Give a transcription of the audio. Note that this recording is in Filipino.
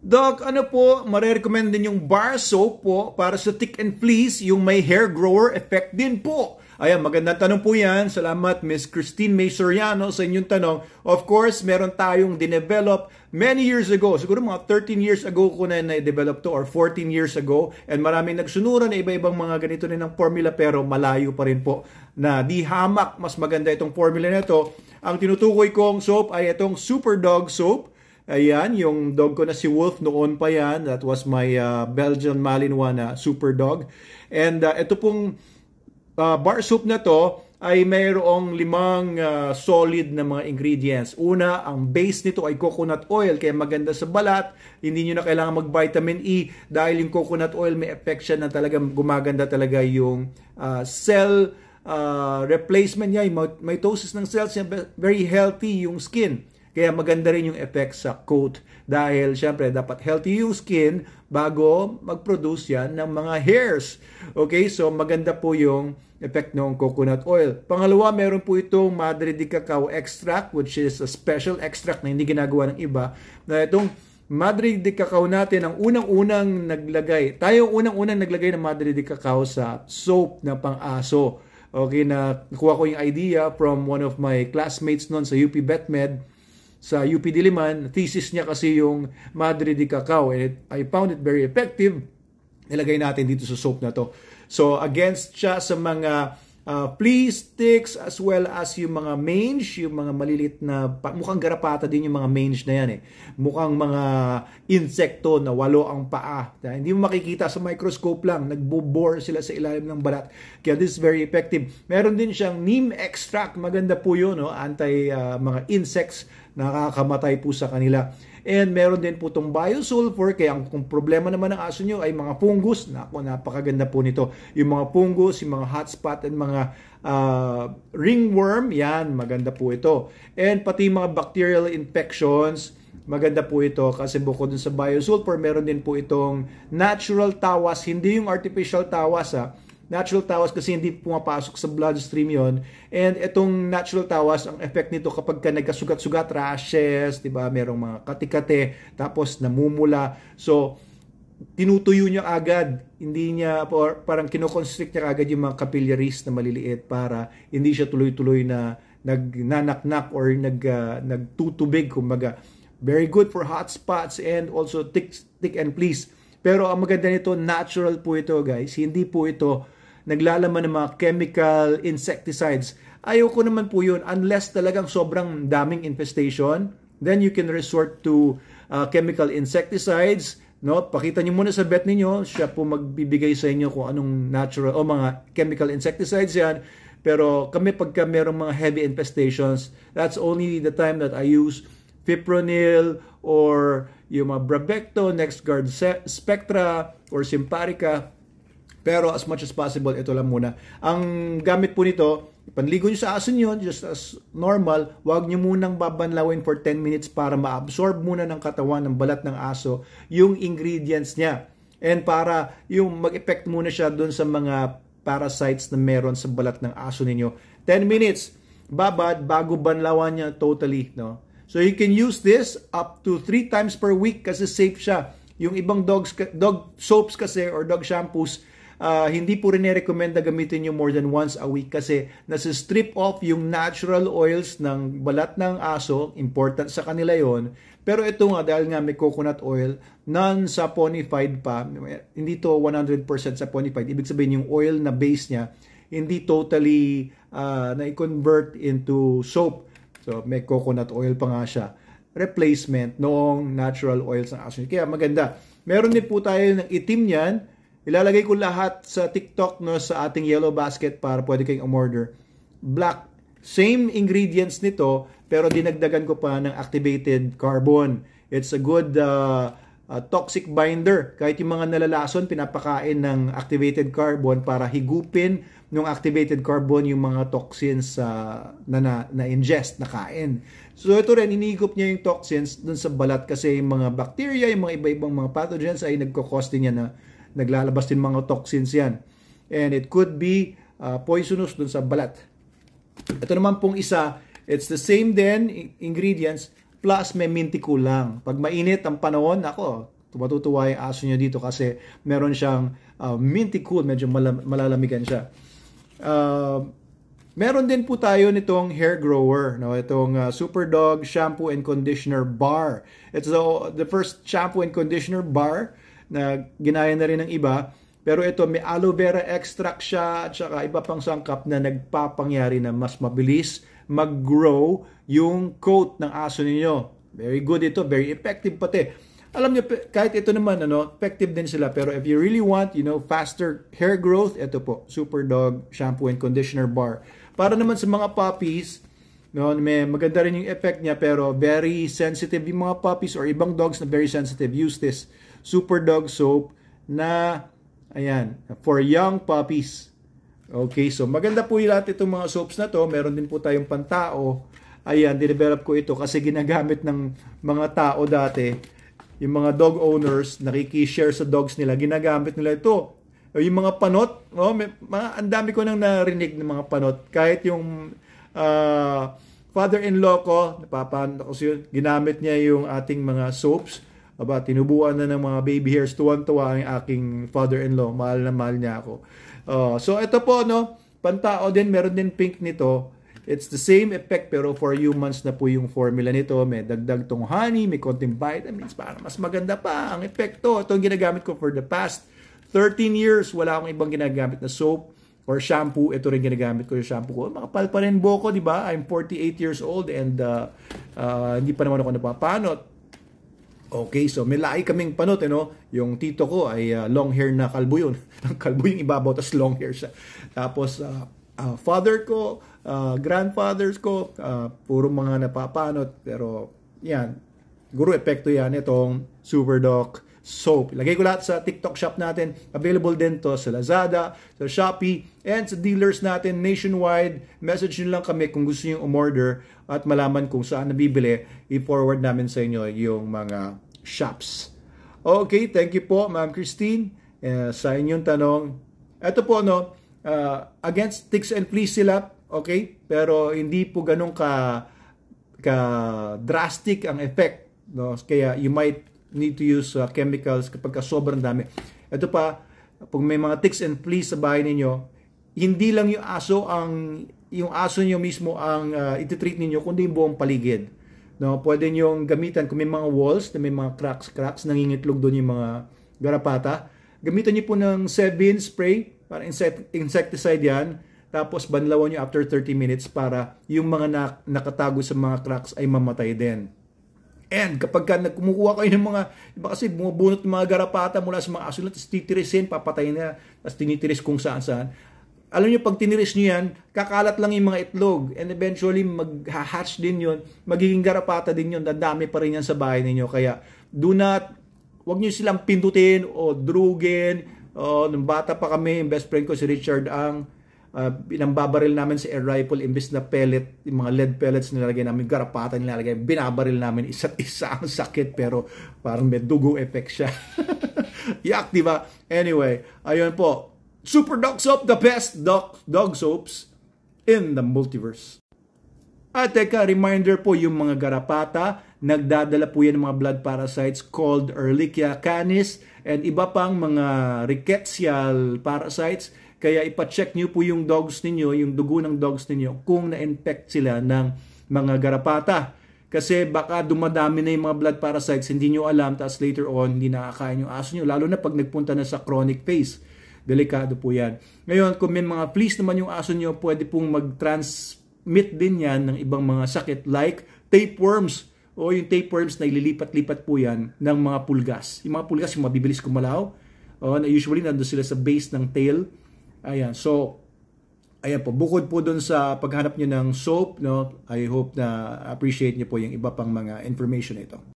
Doc, ano po, marirecommend din yung bar soap po para sa tick and fleece, yung may hair grower effect din po. Ayan, magandang tanong po yan. Salamat, Miss Christine May Soriano, sa inyong tanong. Of course, meron tayong dinevelop many years ago. Siguro mga 13 years ago ko na na-develop to or 14 years ago. And maraming nagsunuran na iba-ibang mga ganito rin ng formula pero malayo pa rin po na di hamak. Mas maganda itong formula na ito. Ang tinutukoy kong soap ay itong Super Dog Soap. Ayan, yung dog ko na si Wolf noon pa yan. That was my Belgian Malinois na Super Dog. And ito pong bar soap na to ay mayroong 5 solid na mga ingredients. Una, ang base nito ay coconut oil, kaya maganda sa balat. Hindi nyo na kailangan mag-vitamin E dahil yung coconut oil may effect siya na talagang gumaganda talaga yung cell replacement niya, yung mitosis ng cells niya. Very healthy yung skin. Kaya maganda rin yung effect sa coat dahil syempre dapat healthy yung skin bago mag-produce yan ng mga hairs. Okay, so maganda po yung effect ng coconut oil. Pangalawa, meron po itong Madre de Cacao extract, which is a special extract na hindi ginagawa ng iba. Na itong Madre de Cacao natin, ang unang-unang naglagay, tayo unang-unang naglagay ng Madre de Cacao sa soap na pang-aso. Okay, na nakuha ko yung idea from one of my classmates noon sa UP BetMed, sa UP Diliman. Thesis niya kasi yung Madre de Cacao, and I found it very effective. Nilagay natin dito sa soap na to. So against siya sa mga flea sticks as well as yung mga mange, yung mga malilit na mukhang garapata din yung mga mange na yan eh. Mukhang mga insekto na 8 ang paa. Hindi mo makikita sa microscope lang, nagbo-bore sila sa ilalim ng balat. Kaya this is very effective. Meron din siyang neem extract, maganda po yun, no? Anti mga insects, nakakamatay po sa kanila. And meron din po itong biosulfur, kaya kung problema naman ng aso nyo ay mga fungus, napakaganda po nito. Yung mga fungus, yung mga hotspot, and mga ringworm, yan, maganda po ito. And pati mga bacterial infections, maganda po ito kasi bukod dun sa biosulfur, meron din po itong natural tawas, hindi yung artificial tawas Natural tawas kasi hindi pumapasok sa bloodstream yon. And itong natural tawas, ang effect nito kapag ka nagkasugat-sugat, rashes, diba? Merong mga kati-kati, tapos namumula. So, tinutuyo niya agad. Hindi niya, parang kinoconstrict niya agad yung mga capillaries na maliliit para hindi siya tuloy-tuloy na nagnanaknak or nagtutubig, kumbaga. Very good for hot spots and also tick and fleece. Pero ang maganda nito, natural po ito, guys. Hindi po ito naglalaman ng mga chemical insecticides. Ayoko naman po yun unless talagang sobrang daming infestation. Then you can resort to chemical insecticides. No? Pakita nyo muna sa vet ninyo. Siya po magbibigay sa inyo kung anong natural o mga chemical insecticides yan. Pero kami pagka merong mga heavy infestations, that's only the time that I use fipronil or yung mga Bravecto, NexGard Spectra or Simparica. Pero as much as possible, ito lang muna. Ang gamit po nito, panligo nyo sa aso nyo, just as normal, huwag nyo munang babanlawin for 10 minutes para ma-absorb muna ng katawan ng balat ng aso yung ingredients niya. And para yung mag-effect muna siya doon sa mga parasites na meron sa balat ng aso ninyo. 10 minutes, babad, bago banlawan niya totally. No? So you can use this up to 3 times per week kasi safe siya. Yung ibang dog soaps kasi or dog shampoos, hindi po rin i-recommend na gamitin nyo more than once a week kasi nasi-strip off yung natural oils ng balat ng aso. Important sa kanila yon. Pero ito nga, dahil nga may coconut oil, non-saponified pa, hindi to 100% saponified. Ibig sabihin yung oil na base niya, hindi totally na-convert into soap. So may coconut oil pa nga siya. Replacement noong natural oils ng aso. Kaya maganda. Meron din po tayo ng itim niyan. Ilalagay ko lahat sa TikTok, no, sa ating yellow basket para pwede kayong umorder. Black, same ingredients nito, pero dinagdagan ko pa ng activated carbon. It's a good toxic binder. Kahit yung mga nalalason, pinapakain ng activated carbon para higupin ng activated carbon yung mga toxins na ingest, na kain. So ito rin, inihigup niya yung toxins dun sa balat kasi yung mga bacteria, yung mga iba-ibang mga pathogens ay nagkakos din yan na naglalabas din mga toxins yan. And it could be poisonous dun sa balat. Ito naman pong isa, it's the same din ingredients, plus may minty cool lang. Pag mainit ang panahon, ako, matutuwa yung aso nyo dito kasi meron siyang minty cool, medyo malalamigan siya. Meron din po tayo nitong hair grower, no? Itong Super Dog Shampoo and Conditioner Bar. It's the first shampoo and conditioner bar na ginaya na rin ng iba. Pero ito, may aloe vera extract siya at saka iba pang sangkap na nagpapangyari na mas mabilis mag-grow yung coat ng aso ninyo. Very good ito, very effective pati. Alam niyo, kahit ito naman, effective din sila. Pero if you really want, faster hair growth, ito po, Super Dog Shampoo and Conditioner Bar. Para naman sa mga puppies, may maganda rin yung effect niya, pero very sensitive yung mga puppies or ibang dogs na very sensitive. Use this Super Dog Soap na, ayan, for young puppies. Okay, so maganda po yung lahat itong mga soaps na to. Meron din po tayong pantao. Ayan, dinevelop ko ito kasi ginagamit ng mga tao dati. Yung mga dog owners, nakikishare sa dogs nila, ginagamit nila ito. Yung mga panot, ang dami ko nang narinig ng mga panot. Kahit yung father-in-law ko, napapanot ko siya, ginamit niya yung ating mga soaps. Tinubuan na ng mga baby hairs. Tuwan-tuwa ang aking father-in-law. Mahal na mahal niya ako. So ito po, pantao din, meron din pink nito. It's the same effect pero for humans na po yung formula nito. May dagdag tong honey, may konting vitamins para mas maganda pa ang epekto. Ito ang ginagamit ko for the past 13 years. Wala akong ibang ginagamit na soap or shampoo. Ito rin ginagamit ko yung shampoo ko. Makapal pa rin buhok ko, di ba? I'm 48 years old and hindi pa naman ako napapanot. Okay, so may lahi kaming panot, Yung tito ko ay long hair na kalbo yun. Kalbo yung ibabaw, tas long hair siya. Tapos, father ko, grandfathers ko, puro mga napapanot. Pero, yan. Guru epekto yan itong Super Dog Soap. Ilagay ko lahat sa TikTok shop natin. Available din to sa Lazada, sa Shopee, and sa dealers natin nationwide. Message nyo lang kami kung gusto nyo umorder at malaman kung saan nabibili. I-forward namin sa inyo yung mga shops. Okay, thank you po, Ma'am Christine. Sa inyong tanong. Ito po, against ticks and fleas sila, okay? Pero hindi po ganun ka drastic ang effect, Kaya you might need to use chemicals kapag sobrang dami. Ito pa, pag may mga ticks and fleas sa bahay ninyo, hindi lang yung aso nyo mismo ang ititreat ninyo, kundi yung buong paligid. Pwede nyo gamitan kung may mga walls na may mga cracks, nangingitlog doon yung mga garapata. Gamitan nyo po ng Sevin spray, para insecticide yan. Tapos banlawan nyo after 30 minutes para yung mga nakatago sa mga cracks ay mamatay din. And kapag kumukuha kayo ng mga, iba kasi bumubunot ng mga garapata mula sa mga aso, tapos titirisin, papatayin na, tapos tinitiris kung saan-saan. Alam niyo, pag tiniris niyo yan, kakalat lang yung mga itlog. And eventually, mag-hatch din yun. Magiging garapata din yun. Dadami pa rin yan sa bahay ninyo. Kaya, wag niyo silang pindutin o drugin. Nung bata pa kami, yung best friend ko si Richard pinambabaril namin sa air rifle imbes na pellet, yung mga lead pellets nilalagay namin, garapata nilalagay, binabaril namin isa't isa. Ang sakit pero parang may dugo effect siya. Yak, di ba? Anyway, ayun po. Super Dog Soap, the best dog soaps in the multiverse. At teka, reminder po, yung mga garapata, nagdadala po yan ng mga blood parasites called Ehrlichia canis and iba pang mga rickettsial parasites. Kaya ipacheck nyo po yung dogs ninyo, yung dugo ng dogs ninyo, kung na-infect sila ng mga garapata. Kasi baka dumadami na yung mga blood parasites, hindi nyo alam, tapos later on, hindi nakakain yung aso nyo. Lalo na pag nagpunta na sa chronic phase. Delikado po yan. Ngayon, kung may mga fleas naman yung aso nyo, pwede pong mag-transmit din yan ng ibang mga sakit like tapeworms. O yung tapeworms na ililipat-lipat po yan ng mga pulgas. Yung mga pulgas, yung mabibilis kumalaw. Usually, nandun sila sa base ng tail. Ayan, so, ayan po, bukod po dun sa paghanap nyo ng soap, I hope na appreciate nyo po yung iba pang mga information ito.